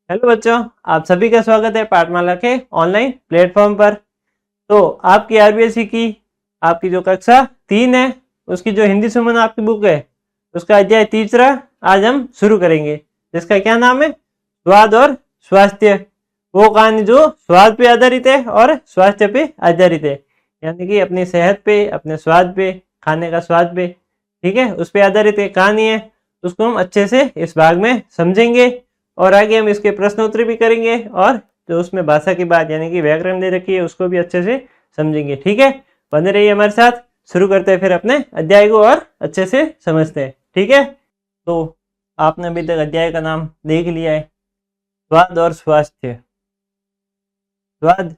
Hello बच्चों, आप सभी का स्वागत है पाठमाला के ऑनलाइन प्लेटफॉर्म पर। तो आपकी आरबीएसई की आपकी जो कक्षा 3 है उसकी जो हिंदी सुमन आपकी बुक है उसका अध्याय तीसरा आज हम शुरू करेंगे, जिसका क्या नाम है, स्वाद और स्वास्थ्य। वो कहानी जो स्वाद पे आधारित है और स्वास्थ्य पे आधारित है, यानी कि अपनी सेहत पे, अपने स्वाद पे, खाने का स्वाद पे, ठीक है, उस पे आधारित एक कहानी है। उसको हम अच्छे से इस भाग में समझेंगे और आगे हम इसके प्रश्न उत्तर भी करेंगे और जो उसमें भाषा की बात यानी कि व्याकरण दे रखी है उसको भी अच्छे से समझेंगे। ठीक है, बने रहिए हमारे साथ। शुरू करते हैं फिर अपने अध्याय को और अच्छे से समझते हैं। ठीक है, तो आपने अभी तक अध्याय का नाम देख लिया है, स्वाद और स्वास्थ्य। स्वाद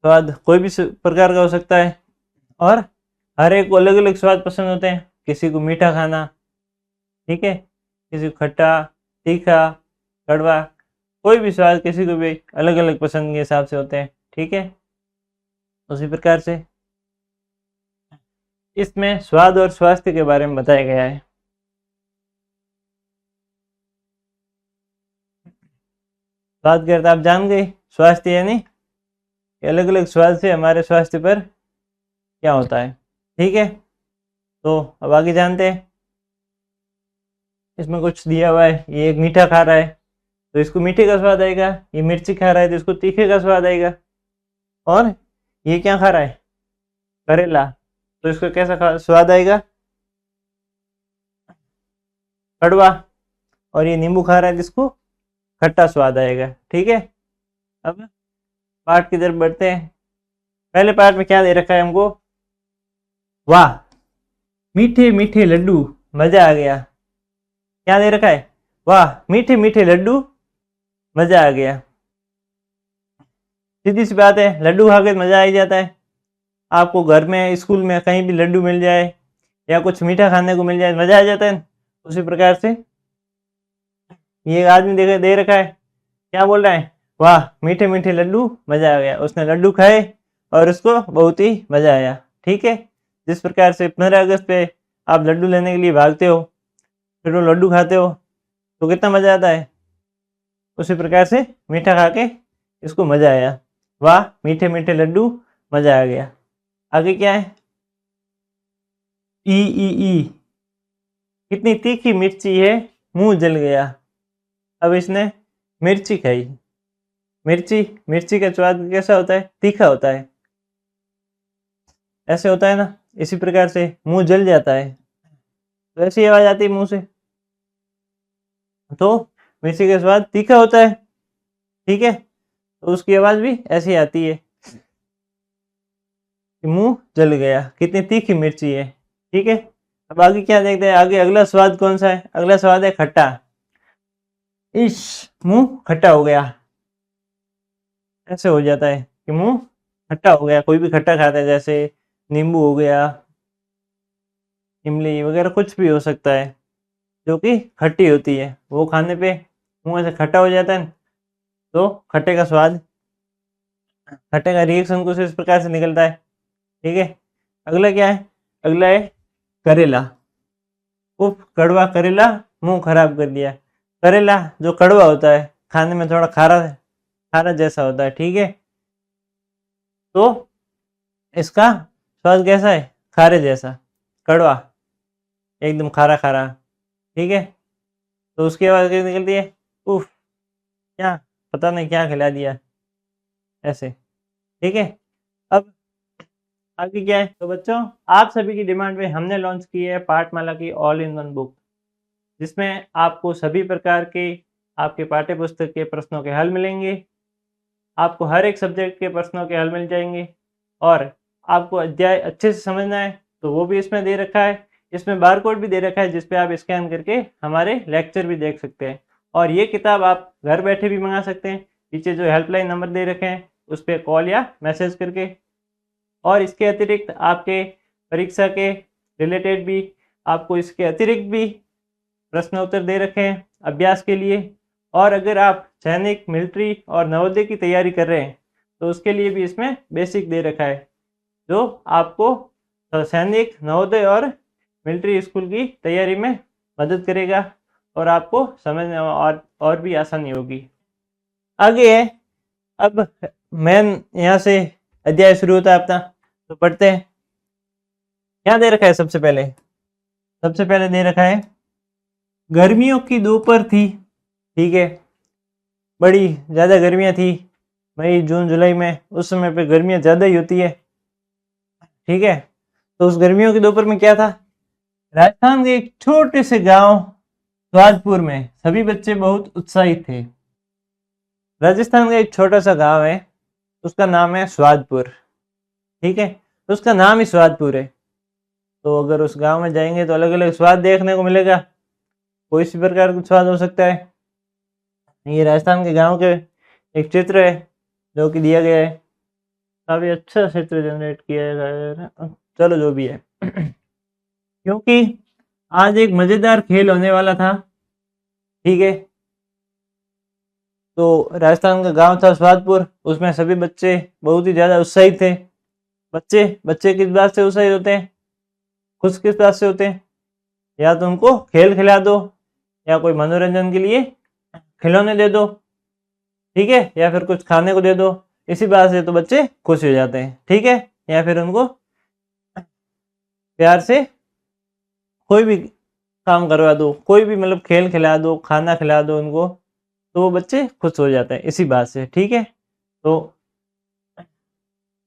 स्वाद कोई भी प्रकार का हो सकता है और हर एक को अलग अलग स्वाद पसंद होते हैं। किसी को मीठा खाना, ठीक है, किसी को खट्टा, तीखा, कड़वा, कोई भी स्वाद किसी को भी अलग अलग पसंद के हिसाब से होते हैं। ठीक है, उसी प्रकार से इसमें स्वाद और स्वास्थ्य के बारे में बताया गया है। स्वाद के अर्थ आप जान गए, स्वास्थ्य यानी अलग अलग स्वाद से हमारे स्वास्थ्य पर क्या होता है। ठीक है, तो अब आगे जानते हैं। इसमें कुछ दिया हुआ है, ये एक मीठा खा रहा है तो इसको मीठे का स्वाद आएगा, ये मिर्ची खा रहा है तो इसको तीखे का स्वाद आएगा, और ये क्या खा रहा है, करेला, तो इसको कैसा स्वाद आएगा, कड़वा, और ये नींबू खा रहा है जिसको खट्टा स्वाद आएगा। ठीक है, अब पाठ की तरफ बढ़ते हैं। पहले पाठ में क्या दे रखा है हमको, वाह मीठे मीठे लड्डू, मजा आ गया। क्या दे रखा है, वाह मीठे मीठे लड्डू, मजा आ गया। सीधी सी बात है, लड्डू खा के मजा आ ही जाता है। आपको घर में, स्कूल में कहीं भी लड्डू मिल जाए या कुछ मीठा खाने को मिल जाए, मजा आ जाता है। उसी प्रकार से ये आदमी दे रखा है, क्या बोल रहा है, वाह मीठे मीठे लड्डू, मजा आ गया। उसने लड्डू खाए और उसको बहुत ही मजा आया। ठीक है, जिस प्रकार से 15 अगस्त पे आप लड्डू लेने के लिए भागते हो, फिर वो लड्डू खाते हो तो कितना मजा आता है, उसी प्रकार से मीठा खा के इसको मजा आया। वाह मीठे मीठे लड्डू, मजा आ गया। आगे क्या है, ई कितनी तीखी मिर्ची है, मुंह जल गया। अब इसने मिर्ची खाई, मिर्ची का स्वाद कैसा होता है, तीखा होता है, ऐसे होता है ना। इसी प्रकार से मुंह जल जाता है तो ऐसी आवाज आती है मुंह से, तो मिर्ची का स्वाद तीखा होता है। ठीक है, तो उसकी आवाज भी ऐसी आती है कि मुंह जल गया, कितनी तीखी मिर्ची है। ठीक है, अब आगे क्या देखते हैं, आगे अगला स्वाद कौन सा है, अगला स्वाद है खट्टा। इस मुंह खट्टा हो गया, ऐसे हो जाता है कि मुंह खट्टा हो गया। कोई भी खट्टा खाता है, जैसे नींबू हो गया, इमली वगैरह, कुछ भी हो सकता है जो कि खट्टी होती है, वो खाने पे मुंह ऐसे खट्टा हो जाता है, तो खट्टे का स्वाद, खट्टे का रिएक्शन कुछ इस प्रकार से निकलता है। ठीक है, अगला क्या है, अगला है करेला। उफ कड़वा करेला, मुंह खराब कर दिया। करेला जो कड़वा होता है, खाने में थोड़ा खारा खारा जैसा होता है। ठीक है, तो इसका स्वाद कैसा है, खारे जैसा, कड़वा, एकदम खारा खारा। ठीक है, तो उसकी आवाज कैसे निकलती है, उफ, क्या पता नहीं क्या खिला दिया, ऐसे। ठीक है, अब आगे क्या है, तो बच्चों आप सभी की डिमांड पे हमने लॉन्च की है पाठमाला की ऑल इन वन बुक, जिसमें आपको सभी प्रकार के आपके पाठ्य पुस्तक के प्रश्नों के हल मिलेंगे। आपको हर एक सब्जेक्ट के प्रश्नों के हल मिल जाएंगे और आपको अध्याय अच्छे से समझना है तो वो भी इसमें दे रखा है। इसमें बारकोड भी दे रखा है जिस पे आप स्कैन करके हमारे लेक्चर भी देख सकते हैं, और ये किताब आप घर बैठे भी मंगा सकते हैं। पीछे जो हेल्पलाइन नंबर दे रखे हैं उस पर कॉल या मैसेज करके। और इसके अतिरिक्त आपके परीक्षा के रिलेटेड भी आपको इसके अतिरिक्त भी प्रश्न उत्तर दे रखे हैं अभ्यास के लिए। और अगर आप सैनिक, मिलिट्री और नवोदय की तैयारी कर रहे हैं तो उसके लिए भी इसमें बेसिक दे रखा है, जो आपको सैनिक, नवोदय और मिलिट्री स्कूल की तैयारी में मदद करेगा। और आपको समझने में और भी आसानी होगी। आगे है, अब मेन यहाँ से अध्याय शुरू होता है अपना, तो पढ़ते हैं। क्या दे रखा है? सबसे पहले दे रखा है गर्मियों की दोपहर थी। ठीक है, बड़ी ज़्यादा गर्मियाँ थी, मई जून जुलाई में, उस समय पे गर्मियाँ ज़्यादा ही होती है। ठीक है, तो उस गर्मियों की दोपहर में क्या था, राजस्थान के एक छोटे से गांव स्वादपुर में सभी बच्चे बहुत उत्साहित थे। राजस्थान का एक छोटा सा गांव है, उसका नाम है स्वादपुर। ठीक है, तो उसका नाम ही स्वादपुर है। तो अगर उस गांव में जाएंगे तो अलग अलग स्वाद देखने को मिलेगा, कोई सी प्रकार का स्वाद हो सकता है। ये राजस्थान के गांव के एक चित्र है जो कि दिया गया है, काफी अच्छा चित्र जनरेट किया है। चलो जो भी है क्योंकि आज एक मजेदार खेल होने वाला था। ठीक है, तो राजस्थान का गांव था स्वादपुर, उसमें सभी बच्चे बहुत ही ज्यादा उत्साहित थे। बच्चे किस बात से उत्साहित होते हैं, खुश किस बात से होते हैं? या तो उनको खेल खिला दो, या कोई मनोरंजन के लिए खिलौने दे दो, ठीक है, या फिर कुछ खाने को दे दो, इसी बात से तो बच्चे खुश हो जाते हैं। ठीक है, या फिर उनको प्यार से कोई भी काम करवा दो, कोई भी मतलब खेल खिला दो, खाना खिला दो उनको, तो वो बच्चे खुश हो जाते हैं इसी बात से। ठीक है, तो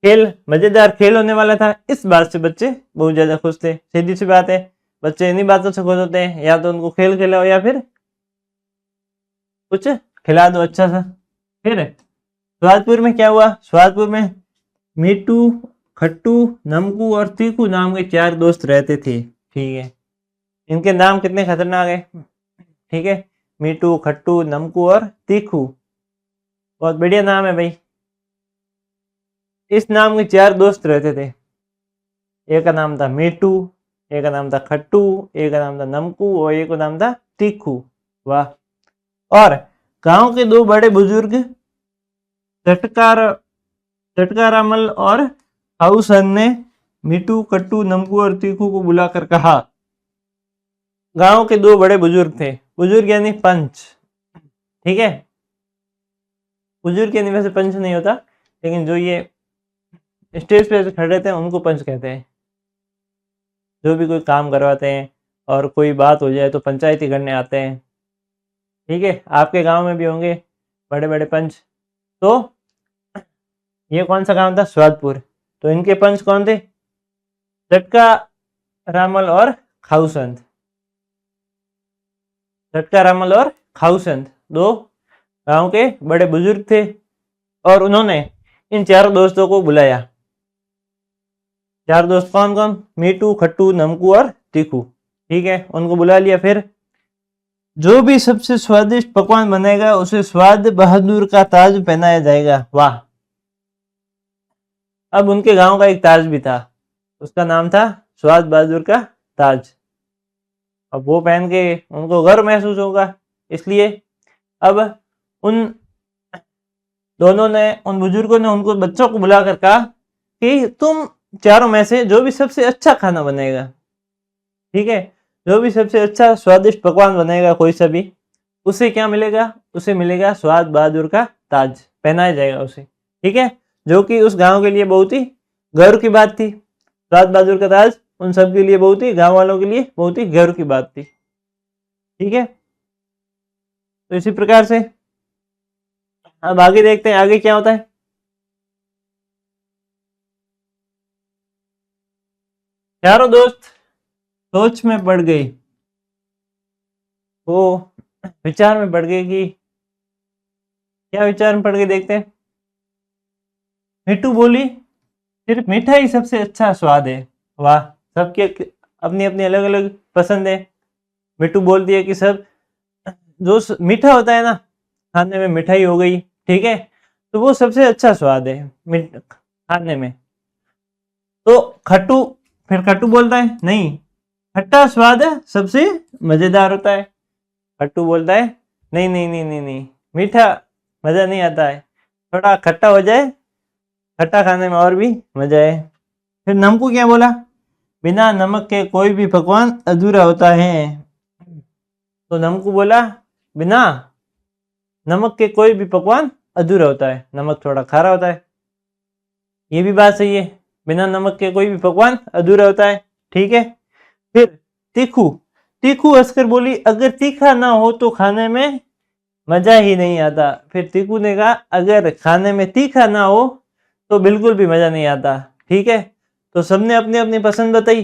खेल, मजेदार खेल होने वाला था, इस बात से बच्चे बहुत ज्यादा खुश थे। सीधी सी बात है, बच्चे इन्हीं बातों से खुश होते हैं, या तो उनको खेल खिलाओ या फिर कुछ खिला दो अच्छा सा। फिर स्वादपुर में क्या हुआ, स्वादपुर में मीठू, खट्टू, नमकू और तीखू नाम के 4 दोस्त रहते थे। ठीक है, इनके नाम कितने खतरनाक है। ठीक है, मीठू, खट्टू, नमकू और तीखू, बहुत बढ़िया नाम है भाई। इस नाम के 4 दोस्त रहते थे, एक का नाम था मीठू, एक का नाम था खट्टू, एक का नाम था नमकू और एक का नाम था तीखू। वाह। और गांव के 2 बड़े बुजुर्ग चटकारामल और हाउसन ने मीठू, कट्टू, नमकू और तीखू को बुलाकर कहा। गांव के 2 बड़े बुजुर्ग थे, बुजुर्ग यानी पंच। ठीक है, बुजुर्ग यानी वैसे पंच नहीं होता, लेकिन जो ये स्टेज पे खड़े रहते हैं उनको पंच कहते हैं। जो भी कोई काम करवाते हैं और कोई बात हो जाए तो पंचायती करने आते हैं। ठीक है, आपके गांव में भी होंगे बड़े बड़े पंच। तो ये कौन सा गांव था, स्वादपुर, तो इनके पंच कौन थे, चटका रामल और खाऊसंद। चटका रामल और खाऊसंद 2 गांव के बड़े बुजुर्ग थे, और उन्होंने इन 4 दोस्तों को बुलाया। 4 दोस्त कौन कौन, मीठू, खट्टू, नमकू और तीखू। ठीक है, उनको बुला लिया। फिर जो भी सबसे स्वादिष्ट पकवान बनेगा उसे स्वाद बहादुर का ताज पहनाया जाएगा। वाह। अब उनके गांव का एक ताज भी था, उसका नाम था स्वाद बहादुर का ताज। अब वो पहन के उनको गर्व महसूस होगा, इसलिए अब उन दोनों ने, उन बुजुर्गों ने उनको बच्चों को बुलाकर कहा कि तुम चारों में से जो भी सबसे अच्छा खाना बनेगा, ठीक है, जो भी सबसे अच्छा स्वादिष्ट पकवान बनेगा कोई सा भी, उसे क्या मिलेगा, उसे मिलेगा स्वाद बहादुर का ताज, पहनाया जाएगा उसे। ठीक है, जो कि उस गांव के लिए बहुत ही गर्व की बात थी। स्वाद बहादुर का ताज उन सब के लिए बहुत ही, गांव वालों के लिए बहुत ही गर्व की बात थी। ठीक है, तो इसी प्रकार से अब आगे देखते हैं आगे क्या होता है। चारों दोस्त सोच में पड़ गई, वो विचार में पड़ गई कि क्या विचार में पड़ गई, देखते हैं। मिट्टू बोली, सिर्फ मीठा ही सबसे अच्छा स्वाद है। वाह, सबके अपनी अपनी अलग अलग पसंद है। मिट्टू बोलती है कि सब जो मीठा होता है ना, खाने में मिठाई हो गई, ठीक है, तो वो सबसे अच्छा स्वाद है खाने में। तो खट्टू, फिर खट्टू बोलता है नहीं, खट्टा स्वाद सबसे मजेदार होता है। खट्टू बोलता है नहीं नहीं नहीं नहीं नहीं, मीठा मजा नहीं आता है, थोड़ा खट्टा हो जाए, खट्टा खाने में और भी मजा है। फिर नमकू क्या बोला, बिना नमक के कोई भी पकवान अधूरा होता है। तो नमकू बोला बिना नमक के कोई भी पकवान अधूरा होता है, नमक थोड़ा खारा होता है। ये भी बात सही है, बिना नमक के कोई भी पकवान अधूरा होता है। ठीक है, फिर तीखू तीखू हंसकर बोली अगर तीखा ना हो तो खाने में मजा ही नहीं आता। फिर तीखू ने कहा अगर खाने में तीखा ना हो तो बिल्कुल भी मजा नहीं आता। ठीक है, तो सबने अपनी अपनी पसंद बताई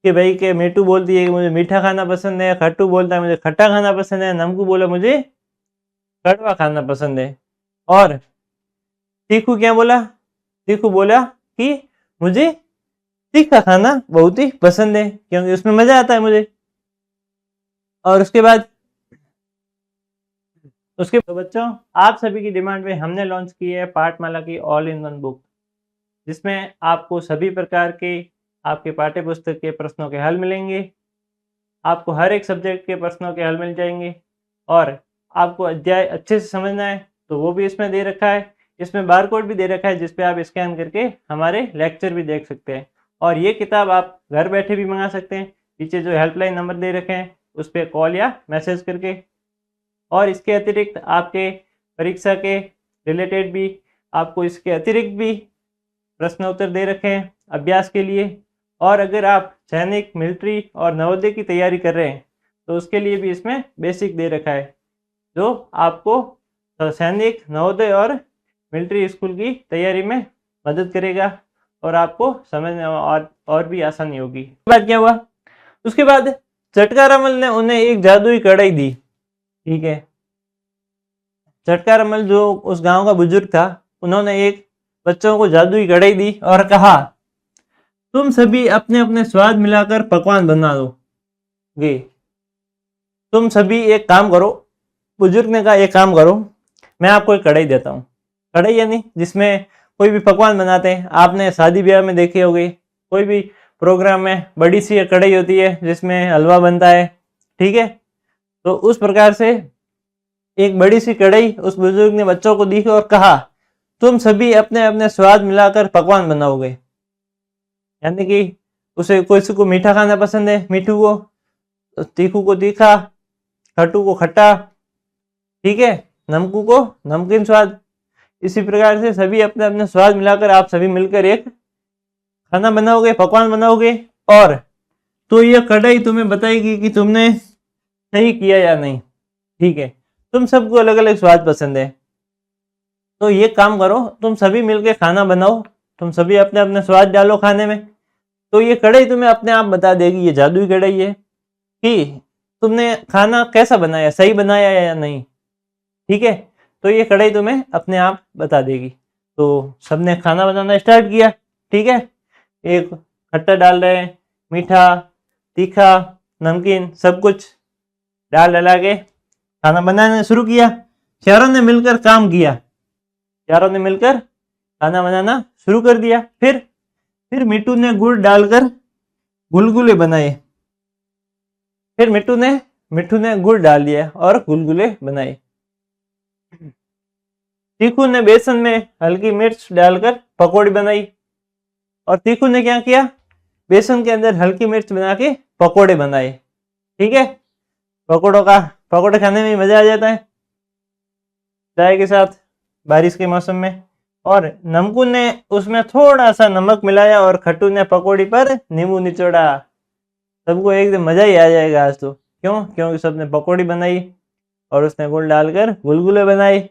कि भाई के मीठू बोलती है कि मुझे मीठा खाना पसंद है, खट्टू बोलता है मुझे खट्टा खाना पसंद है, नमकू बोला मुझे कड़वा खाना पसंद है। और तीखू क्या बोला? तीखू बोला कि मुझे तीखा खाना बहुत ही पसंद है क्योंकि उसमें मजा आता है मुझे। और उसके बाद तो बच्चों, आप सभी की डिमांड पे हमने लॉन्च की है पाठमाला की ऑल इन वन बुक, जिसमें आपको सभी प्रकार के आपके पाठ्य पुस्तक के प्रश्नों के हल मिलेंगे। आपको हर एक सब्जेक्ट के प्रश्नों के हल मिल जाएंगे और आपको अध्याय अच्छे से समझना है तो वो भी इसमें दे रखा है। इसमें बारकोड भी दे रखा है जिस पे आप स्कैन करके हमारे लेक्चर भी देख सकते हैं। और ये किताब आप घर बैठे भी मंगा सकते हैं, पीछे जो हेल्पलाइन नंबर दे रखे हैं उस पर कॉल या मैसेज करके। और इसके अतिरिक्त आपके परीक्षा के रिलेटेड भी आपको इसके अतिरिक्त भी प्रश्न उत्तर दे रखे हैं अभ्यास के लिए। और अगर आप सैनिक, मिलिट्री और नवोदय की तैयारी कर रहे हैं तो उसके लिए भी इसमें बेसिक दे रखा है जो आपको सैनिक, नवोदय और मिलिट्री स्कूल की तैयारी में मदद करेगा और आपको समझने और भी आसानी होगी। उसके बाद क्या हुआ? उसके बाद चटकारामल ने उन्हें एक जादुई कढ़ाई दी। ठीक है, चटकारामल जो उस गांव का बुजुर्ग था, उन्होंने एक बच्चों को जादुई कढ़ाई दी और कहा तुम सभी अपने अपने स्वाद मिलाकर पकवान बना दोगे। तुम सभी एक काम करो, बुजुर्ग ने कहा एक काम करो, मैं आपको एक कढ़ाई देता हूँ। कढ़ाई यानी जिसमें कोई भी पकवान बनाते हैं, आपने शादी ब्याह में देखे होंगे, कोई भी प्रोग्राम में बड़ी सी कढ़ाई होती है जिसमें हलवा बनता है। ठीक है, तो उस प्रकार से एक बड़ी सी कढ़ाई उस बुजुर्ग ने बच्चों को दी और कहा तुम सभी अपने अपने स्वाद मिलाकर पकवान बनाओगे। यानी कि उसे किसी को मीठा खाना पसंद है, मीठू को, तीखू को तीखा, खट्टू को खट्टा, ठीक है, नमकू को नमकीन स्वाद। इसी प्रकार से सभी अपने अपने स्वाद मिलाकर आप सभी मिलकर एक खाना बनाओगे, पकवान बनाओगे और तो यह कढ़ाई तुम्हें बताएगी कि तुमने सही किया या नहीं। ठीक है, तुम सबको अलग अलग स्वाद पसंद है तो ये काम करो, तुम सभी मिलकर खाना बनाओ, तुम सभी अपने अपने स्वाद डालो खाने में, तो ये कढ़ाई तुम्हें अपने आप बता देगी, ये जादुई कढ़ाई है, कि तुमने खाना कैसा बनाया, सही बनाया या नहीं। ठीक है, तो ये कढ़ाई तुम्हें अपने आप बता देगी। तो सबने खाना बनाना स्टार्ट किया। ठीक है, एक खट्टा डाल रहे हैं, मीठा, तीखा, नमकीन, सब कुछ डाला के खाना बनाना शुरू किया। चारों ने मिलकर काम किया, चारों ने मिलकर खाना बनाना शुरू कर दिया। फिर मिट्टू ने गुड़ डालकर गुलगुले बनाए। फिर मिट्टू ने गुड़ डाल दिया और गुलगुले बनाए। तीखू ने बेसन में हल्की मिर्च डालकर पकौड़ी बनाई। और तीखू ने क्या किया? बेसन के अंदर हल्की मिर्च बना के पकौड़े बनाए। ठीक है, पकौड़े खाने में मजा आ जाता है चाय के साथ बारिश के मौसम में। और नमकू ने उसमें थोड़ा सा नमक मिलाया और खट्टू ने पकौड़ी पर नींबू निचोड़ा। सबको एकदम मजा ही आ जाएगा आज तो। क्यों? क्योंकि सबने पकौड़ी बनाई और उसने गुड़ डालकर गुलगुले बनाए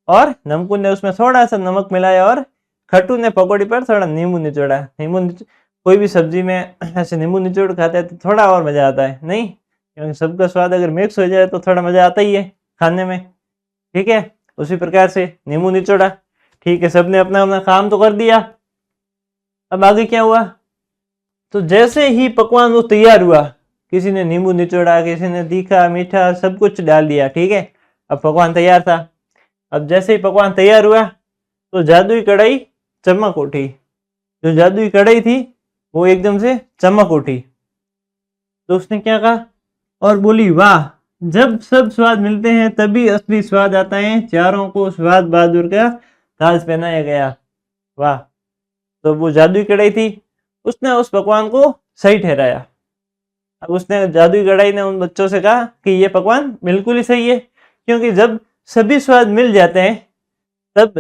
और नमकू ने उसमें थोड़ा सा नमक मिलाया और खट्टू ने पकौड़ी पर थोड़ा नींबू निचोड़ा। कोई भी सब्जी में ऐसे नींबू निचोड़ खाते हैं तो थोड़ा और मजा आता है, नहीं? क्योंकि सबका स्वाद अगर मिक्स हो जाए तो थोड़ा मजा आता ही है खाने में। ठीक है, उसी प्रकार से नींबू निचोड़ा। ठीक है, सबने अपना अपना काम तो कर दिया। अब आगे क्या हुआ? तो जैसे ही पकवान वो तैयार हुआ, किसी ने नींबू निचोड़ा, किसी ने तीखा, मीठा, सब कुछ डाल दिया। ठीक है, अब पकवान तैयार था। अब जैसे ही पकवान तैयार हुआ तो जादुई कढ़ाई चमक उठी। जो जादुई कढ़ाई थी वो एकदम से चमक उठी। तो उसने क्या कहा और बोली वाह, जब सब स्वाद मिलते हैं तभी असली स्वाद आता है, चारों को स्वाद बहादुर का ताज पहनाया गया। वाह। तो वो जादुई कढ़ाई थी, उसने उस पकवान को सही ठहराया। अब उसने जादुई कढ़ाई ने उन बच्चों से कहा कि ये पकवान बिल्कुल ही सही है, क्योंकि जब सभी स्वाद मिल जाते हैं तब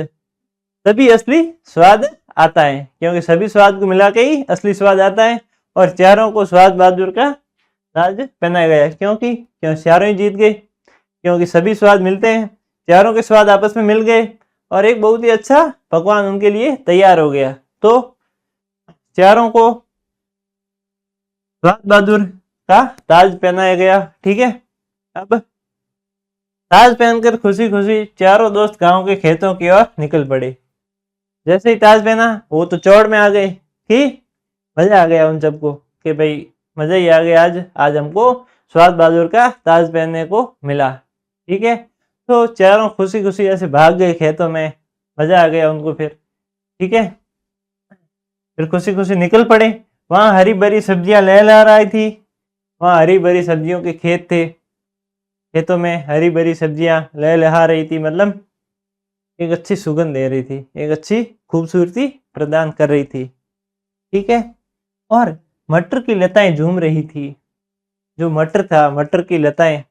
तभी असली स्वाद आता है, क्योंकि सभी स्वाद को मिला के ही असली स्वाद आता है। और चारों को स्वाद बहादुर का ताज पहनाया गया, क्यों चारों ही जीत गए, क्योंकि सभी स्वाद मिलते हैं, चारों के स्वाद आपस में मिल गए और एक बहुत ही अच्छा पकवान उनके लिए तैयार हो गया। तो चारों को स्वाद बहादुर का ताज पहनाया गया। ठीक है, अब ताज पहनकर खुशी खुशी चारों दोस्त गांव के खेतों की ओर निकल पड़े। जैसे ही ताज पहना वो तो चौड़ में आ गए कि मजा आ गया उन सबको कि भाई मजा ही आ गया, आज हमको स्वाद बहादुर का ताज पहनने को मिला। ठीक है, तो चारों खुशी खुशी ऐसे भाग गए खेतों में, मजा आ गया उनको फिर। ठीक है, फिर खुशी खुशी निकल पड़े। वहां हरी भरी सब्जियां लहला रही थी, वहां हरी भरी सब्जियों के खेत थे, खेतों में हरी भरी सब्जियां लहलहा रही थी, मतलब एक अच्छी सुगंध दे रही थी, एक अच्छी खूबसूरती प्रदान कर रही थी। ठीक है, और मटर की लताएं झूम रही थी। जो मटर था, मटर की लताएं,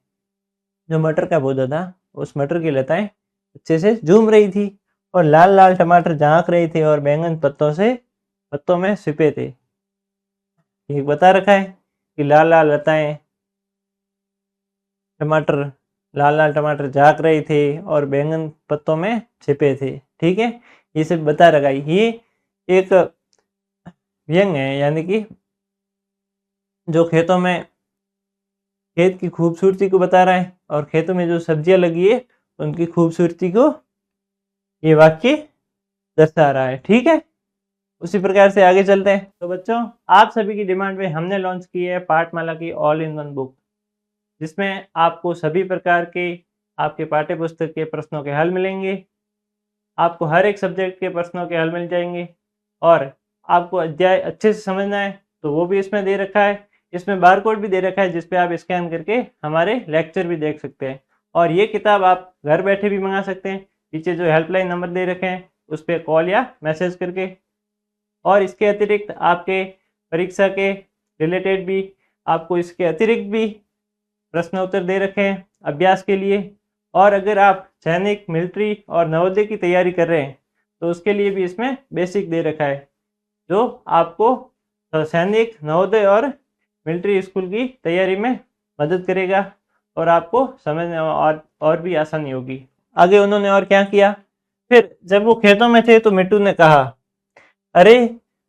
जो मटर का पौधा था, उस मटर की लताएं अच्छे से झूम रही थी और लाल लाल टमाटर झांक रहे थे और बैंगन पत्तों में छिपे थे। ये बता रखा है कि लाल लाल लताएं टमाटर, लाल लाल टमाटर झांक रहे थे और बैंगन पत्तों में छिपे थे। ठीक है, ये सब बता रखा है। ये एक व्यंग है, यानी कि जो खेतों में खेत की खूबसूरती को बता रहा है और खेतों में जो सब्जियां लगी है उनकी खूबसूरती को ये वाक्य दर्शा रहा है। ठीक है, उसी प्रकार से आगे चलते हैं। तो बच्चों, आप सभी की डिमांड पे हमने लॉन्च की है पाठमाला की ऑल इन वन बुक, जिसमें आपको सभी प्रकार के आपके पाठ्य पुस्तक के प्रश्नों के हल मिलेंगे। आपको हर एक सब्जेक्ट के प्रश्नों के हल मिल जाएंगे और आपको अध्याय अच्छे से समझना है तो वो भी इसमें दे रखा है। इसमें बारकोड भी दे रखा है जिस पे आप स्कैन करके हमारे लेक्चर भी देख सकते हैं। और ये किताब आप घर बैठे भी मंगा सकते हैं, पीछे जो हेल्पलाइन नंबर दे रखे हैं उस पर कॉल या मैसेज करके। और इसके अतिरिक्त आपके परीक्षा के रिलेटेड भी आपको इसके अतिरिक्त भी प्रश्न उत्तर दे रखे हैं अभ्यास के लिए। और अगर आप सैनिक, मिलिट्री और नवोदय की तैयारी कर रहे हैं तो उसके लिए भी इसमें बेसिक दे रखा है, जो आपको सैनिक, नवोदय और मिलिट्री स्कूल की तैयारी में मदद करेगा और आपको समझने और भी आसानी होगी। आगे उन्होंने और क्या किया, फिर जब वो खेतों में थे तो मिट्टू ने कहा, अरे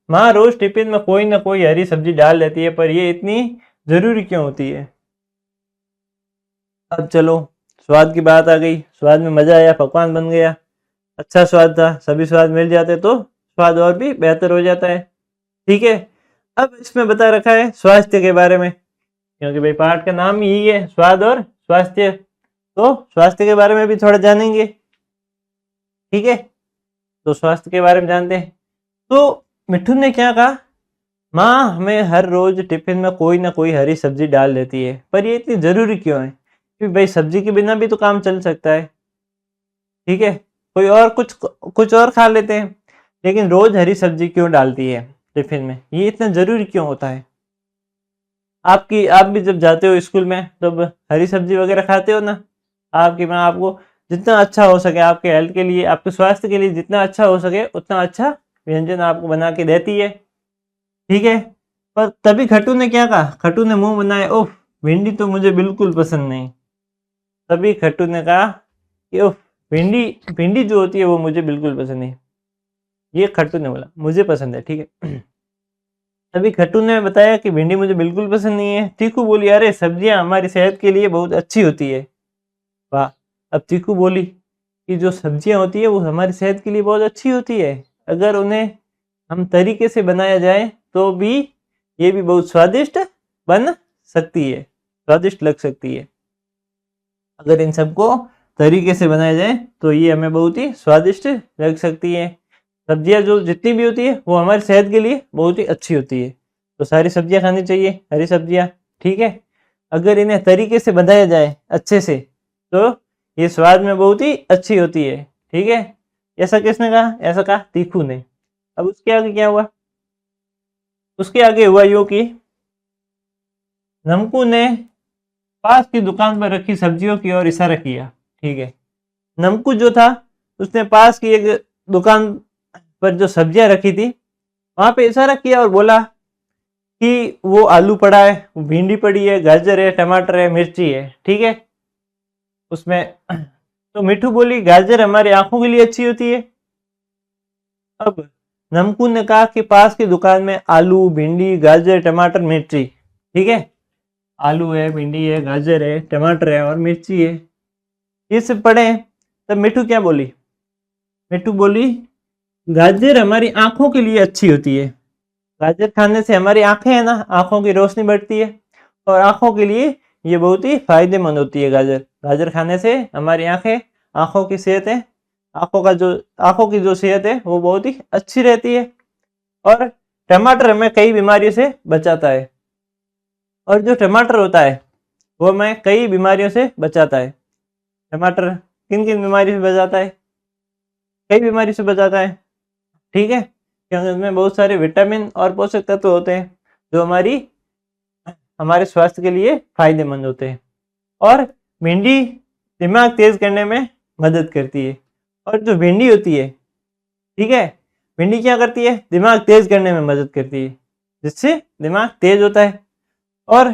माँ रोज टिफिन में कोई ना कोई हरी सब्जी डाल देती है, पर ये इतनी जरूरी क्यों होती है। अब चलो स्वाद की बात आ गई, स्वाद में मजा आया, पकवान बन गया, अच्छा स्वाद था, सभी स्वाद मिल जाते तो स्वाद और भी बेहतर हो जाता है। ठीक है, अब इसमें बता रखा है स्वास्थ्य के बारे में, क्योंकि भाई पाठ का नाम यही है स्वाद और स्वास्थ्य, तो स्वास्थ्य के बारे में भी थोड़ा जानेंगे। ठीक है, तो स्वास्थ्य के बारे में जानते हैं। तो मिठू ने क्या कहा, माँ हमें हर रोज टिफिन में कोई ना कोई हरी सब्जी डाल देती है, पर ये इतनी जरूरी क्यों है, क्योंकि भाई सब्जी के बिना भी तो काम चल सकता है। ठीक है, कोई और कुछ और खा लेते हैं, लेकिन रोज हरी सब्जी क्यों डालती है टिफिन में, ये इतना जरूरी क्यों होता है। आप भी जब जाते हो स्कूल में तब हरी सब्जी वगैरह खाते हो ना, आपकी माँ आपको जितना अच्छा हो सके, आपके हेल्थ के लिए, आपके स्वास्थ्य के लिए जितना अच्छा हो सके उतना अच्छा व्यंजन आपको बना के देती है। ठीक है, पर तभी खट्टू ने क्या कहा, खट्टू ने मुंह बनाया, ओह भिंडी तो मुझे बिल्कुल पसंद नहीं। तभी खट्टू ने कहा कि ओह भिंडी जो होती है वो मुझे बिल्कुल पसंद नहीं। ये खट्टू ने बोला, मुझे पसंद है। ठीक है, तभी खट्टू ने बताया कि भिंडी मुझे बिल्कुल पसंद नहीं है। चीकू बोली, अरे सब्जियां हमारी सेहत के लिए बहुत अच्छी होती है। वाह, अब चीकू बोली कि जो सब्जियां होती है वो हमारी सेहत के लिए बहुत अच्छी होती है, अगर उन्हें हम तरीके से बनाया जाए तो भी ये भी बहुत स्वादिष्ट बन सकती है, स्वादिष्ट लग सकती है। अगर इन सबको तरीके से बनाया जाए तो ये हमें बहुत ही स्वादिष्ट लग सकती है। सब्जियां जो जितनी भी होती है वो हमारी सेहत के लिए बहुत ही अच्छी होती है, तो सारी सब्जियां खानी चाहिए, हरी सब्जियां। ठीक है, अगर इन्हें तरीके से बनाया जाए अच्छे से तो ये स्वाद में बहुत ही अच्छी होती है। ठीक है, ऐसा किसने कहा, ऐसा कहा तीखू ने। अब उसके आगे क्या हुआ, उसके आगे हुआ यूं कि नमकू ने पास की दुकान पर रखी सब्जियों की ओर इशारा किया। ठीक है, नमकू जो था उसने पास की एक दुकान पर जो सब्जियां रखी थी वहां पे इशारा किया और बोला कि वो आलू पड़ा है, भिंडी पड़ी है, गाजर है, टमाटर है, मिर्ची है। ठीक है, उसमें तो मिठू बोली गाजर हमारी आंखों के लिए अच्छी होती है। अब नमकू ने कहा कि पास की दुकान में आलू, भिंडी, गाजर, टमाटर, मिर्ची। ठीक है, आलू है, भिंडी है, गाजर है, टमाटर है और मिर्ची है, ये सब पड़े हैं। तब मिठू क्या बोली? मिठू बोली गाजर हमारी आंखों के लिए अच्छी होती है। गाजर खाने से हमारी आंखें है ना, आंखों की रोशनी बढ़ती है और आंखों के लिए ये बहुत ही फायदेमंद होती है। गाजर गाजर खाने से हमारी आंखें, आंखों की सेहत है, आंखों की जो सेहत है वो बहुत ही अच्छी रहती है। और टमाटर हमें कई बीमारियों से बचाता है, और जो टमाटर होता है वो हमें कई बीमारियों से बचाता है। टमाटर किन किन बीमारी से बचाता है? कई बीमारी से बचाता है। ठीक है, क्योंकि उसमें बहुत सारे विटामिन और पोषक तत्व होते हैं जो हमारे स्वास्थ्य के लिए फायदेमंद होते हैं। और भिंडी दिमाग तेज करने में मदद करती है। और जो भिंडी होती है, ठीक है, भिंडी क्या करती है? दिमाग तेज करने में मदद करती है, जिससे दिमाग तेज होता है। और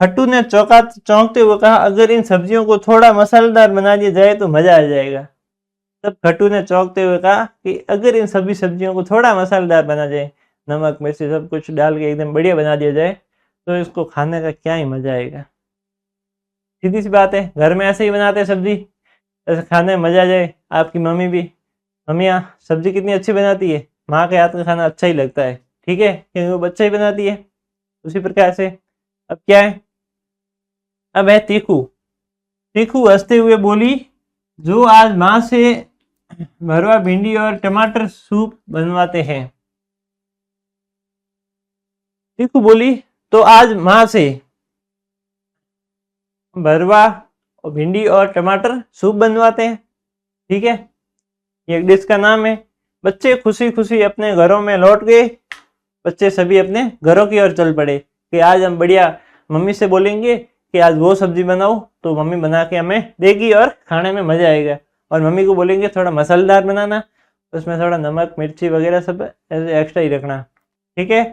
खट्टू ने चौंकते हुए कहा, अगर इन सब्जियों को थोड़ा मसालेदार बना दिया जाए तो मजा आ जाएगा। तब खट्टू ने चौंकते हुए कहा कि अगर इन सभी सब्जियों को थोड़ा मसालेदार बना जाए, नमक मिर्ची सब कुछ डाल के एकदम बढ़िया बना दिया जाए, तो इसको खाने का क्या ही मजा आएगा। सीधी सी बात है, घर में ऐसे ही बनाते हैं सब्जी, ऐसे खाने में मजा आ जाए। आपकी मम्मी भी, मम्मियाँ सब्जी कितनी अच्छी बनाती है, माँ के हाथ का खाना अच्छा ही लगता है। ठीक है, क्योंकि वो बच्चा ही बनाती है। उसी प्रकार से अब क्या है, अब है तीखू। तीखू हंसते हुए बोली, जो आज माँ से भरवा भिंडी और टमाटर सूप बनवाते हैं। तीखू बोली, तो आज माँ से भरवा और भिंडी और टमाटर सूप बनवाते हैं। ठीक है, ये डिश का नाम है। बच्चे खुशी खुशी अपने घरों में लौट गए। बच्चे सभी अपने घरों की ओर चल पड़े कि आज हम बढ़िया मम्मी से बोलेंगे कि आज वो सब्जी बनाओ, तो मम्मी बना के हमें देगी और खाने में मजा आएगा। और मम्मी को बोलेंगे थोड़ा मसालेदार बनाना, उसमें थोड़ा नमक मिर्ची वगैरह सब ऐसे एक्स्ट्रा ही रखना। ठीक है,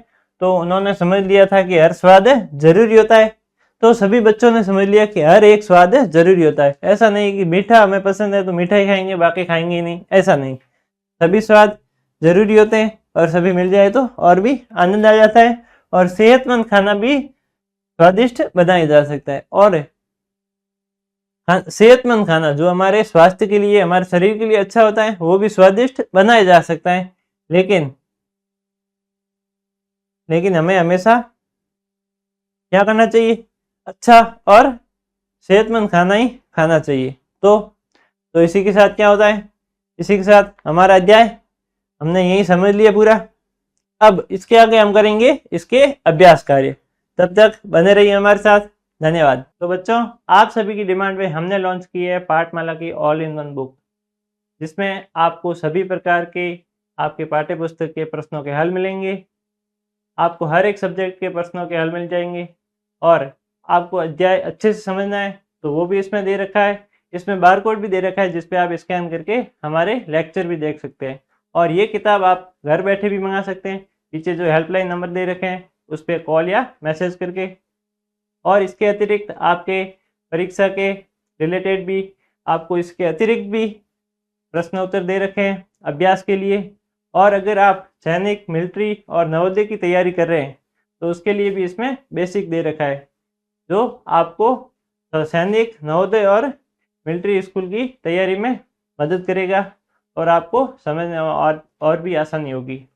तो उन्होंने समझ लिया था कि हर स्वाद जरूरी होता है। तो सभी बच्चों ने समझ लिया कि हर एक स्वाद जरूरी होता है। ऐसा नहीं कि मीठा हमें पसंद है तो मीठा ही खाएंगे, बाकी खाएंगे ही नहीं, ऐसा नहीं। सभी स्वाद जरूरी होते हैं और सभी मिल जाए तो और भी आनंद आ जाता है। और सेहतमंद खाना भी स्वादिष्ट बनाया जा सकता है। और सेहतमंद खाना जो हमारे स्वास्थ्य के लिए, हमारे शरीर के लिए अच्छा होता है, वो भी स्वादिष्ट बनाया जा सकता है। लेकिन हमें हमेशा क्या करना चाहिए? अच्छा और सेहतमंद खाना ही खाना चाहिए। तो इसी के साथ क्या होता है, इसी के साथ हमारा अध्याय हमने यही समझ लिया पूरा। अब इसके आगे हम करेंगे इसके अभ्यास कार्य। तब तक बने रहिए हमारे साथ। धन्यवाद। तो बच्चों, आप सभी की डिमांड पे हमने लॉन्च की है पाठमाला की ऑल इन वन बुक, जिसमें आपको सभी प्रकार के आपके पाठ्य पुस्तक के प्रश्नों के हल मिलेंगे। आपको हर एक सब्जेक्ट के प्रश्नों के हल मिल जाएंगे। और आपको अध्याय अच्छे से समझना है तो वो भी इसमें दे रखा है। इसमें बार कोड भी दे रखा है, जिसपे आप स्कैन करके हमारे लेक्चर भी देख सकते हैं। और ये किताब आप घर बैठे भी मंगा सकते हैं। पीछे जो हेल्पलाइन नंबर दे रखे हैं उस पर कॉल या मैसेज करके। और इसके अतिरिक्त आपके परीक्षा के रिलेटेड भी आपको इसके अतिरिक्त भी प्रश्न उत्तर दे रखे हैं अभ्यास के लिए। और अगर आप सैनिक, मिलिट्री और नवोदय की तैयारी कर रहे हैं तो उसके लिए भी इसमें बेसिक दे रखा है, जो आपको सैनिक, नवोदय और मिलिट्री स्कूल की तैयारी में मदद करेगा और आपको समझने और भी आसानी होगी।